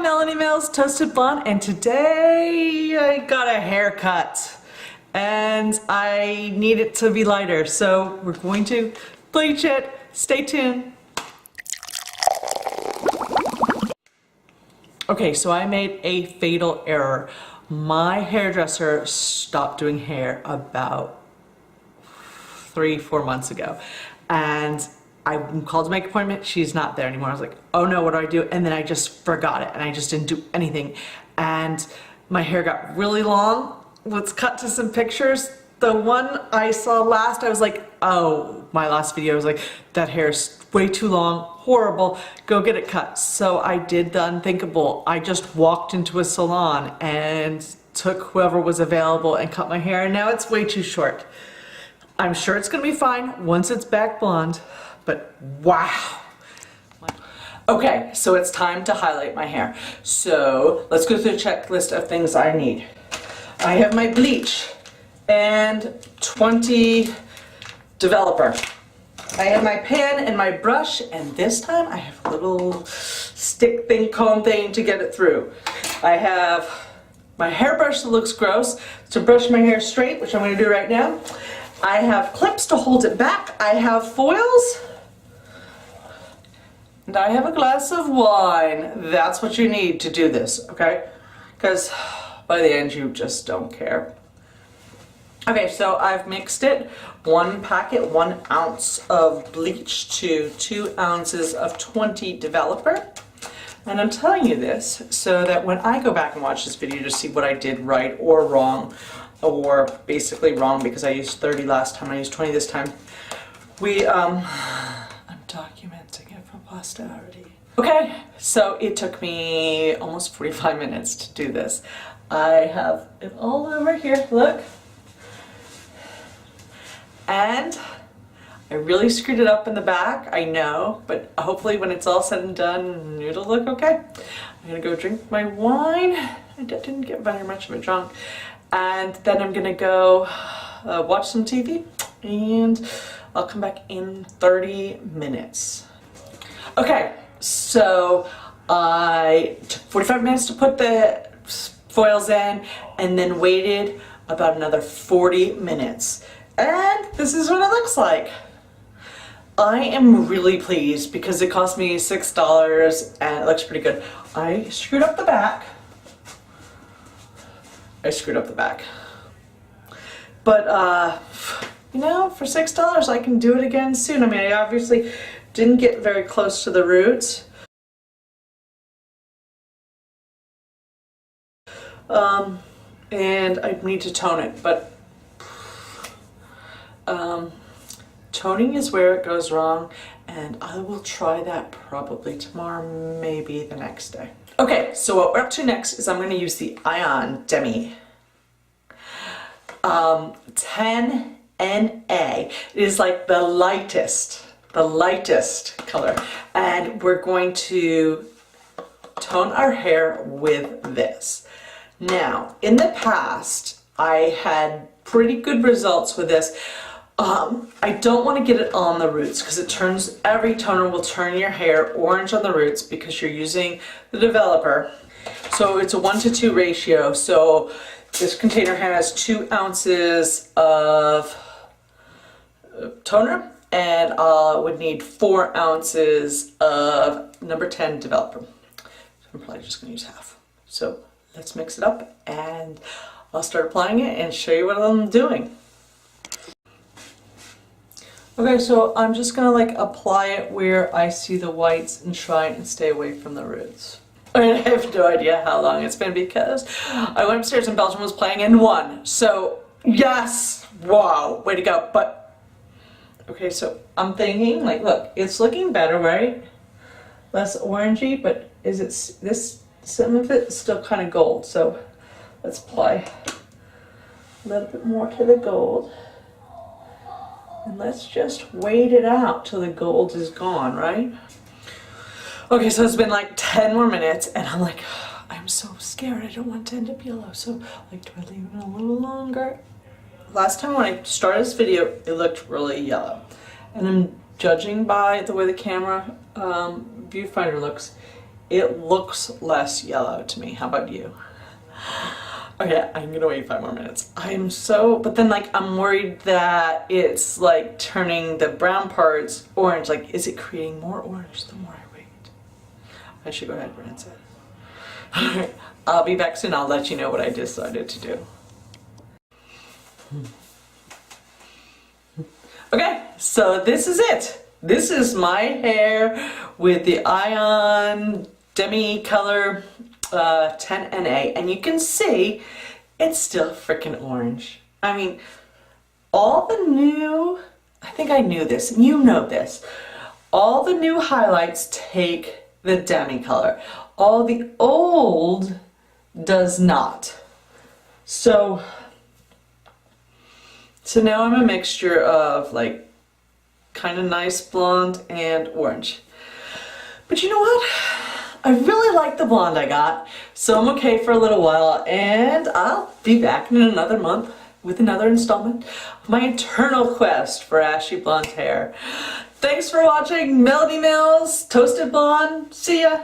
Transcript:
Melanie Mills, Toasted Blonde, and today I got a haircut and I need it to be lighter, so we're going to bleach it. Stay tuned. Okay, so I made a fatal error. My hairdresser stopped doing hair about 3-4 months ago, and I called to make an appointment. She's not there anymore. I was like, oh no, what do I do? And then I just forgot it and I just didn't do anything. And my hair got really long. Let's cut to some pictures. The one I saw last, I was like, oh, my last video, I was like, that hair is way too long, horrible, go get it cut. So I did the unthinkable. I just walked into a salon and took whoever was available and cut my hair, and now it's way too short. I'm sure it's gonna be fine once it's back blonde. But wow. Okay, so it's time to highlight my hair. So let's go through the checklist of things I need. I have my bleach and 20 developer. I have my pan and my brush, and this time I have a little stick thing, comb thing to get it through. I have my hairbrush that looks gross to brush my hair straight, which I'm gonna do right now. I have clips to hold it back. I have foils. And I have a glass of wine. That's what you need to do this, okay? Because by the end you just don't care. Okay, so I've mixed it. 1 packet, 1 ounce of bleach to 2 ounces of 20 developer. And I'm telling you this so that when I go back and watch this video to see what I did right or wrong, or basically wrong because I used 30 last time, I used 20 this time, I'm documenting it for posterity. Okay, so it took me almost 45 minutes to do this. I have it all over here, look. And I really screwed it up in the back, I know, but hopefully when it's all said and done, it'll look okay. I'm gonna go drink my wine. I didn't get very much of it drunk. And then I'm gonna go watch some TV, and I'll come back in 30 minutes. Okay, so I took 45 minutes to put the foils in and then waited about another 40 minutes. And this is what it looks like. I am really pleased because it cost me $6 and it looks pretty good. I screwed up the back. But you know, for $6 I can do it again soon. I mean, I obviously didn't get very close to the roots. And I need to tone it, but toning is where it goes wrong, and I will try that probably tomorrow, maybe the next day. Okay, so what we're up to next is I'm going to use the Ion Demi 10NA. It is like the lightest color, and we're going to tone our hair with this. Now, in the past, I had pretty good results with this. I don't want to get it on the roots because every toner will turn your hair orange on the roots because you're using the developer. So it's a 1-to-2 ratio. So this container has 2 ounces of toner, and I would need 4 ounces of number 10 developer. So I'm probably just going to use half. So let's mix it up and I'll start applying it and show you what I'm doing. Okay, so I'm just gonna like apply it where I see the whites and try and stay away from the roots. I have no idea how long it's been because I went upstairs and Belgium was playing and won. So yes, wow, way to go. But okay, so I'm thinking like, look, it's looking better, right? Less orangey, but is it this? Some of it is still kind of gold. So let's apply a little bit more to the gold. And let's just wait it out till the gold is gone, right? Okay, so it's been like 10 more minutes and I'm like, I'm so scared. I don't want it to end up yellow. So like, do I leave it a little longer? Last time when I started this video, it looked really yellow. And I'm judging by the way the camera viewfinder looks. It looks less yellow to me. How about you? Okay, I'm gonna wait 5 more minutes. But then like I'm worried that it's like turning the brown parts orange. Like, is it creating more orange the more I wait? I should go ahead and rinse it. Alright, I'll be back soon. I'll let you know what I decided to do. Okay, so this is it. This is my hair with the Ion Demi Color 10NA, and you can see it's still freaking orange. I mean, all the new, I think I knew this, and you know this, all the new highlights take the Demi Color. All the old does not. So now I'm a mixture of like kind of nice blonde and orange. But you know what? I really like the blonde I got, so I'm okay for a little while, and I'll be back in another month with another installment of my eternal quest for ashy blonde hair. Thanks for watching Melody Mills Toasted Blonde. See ya!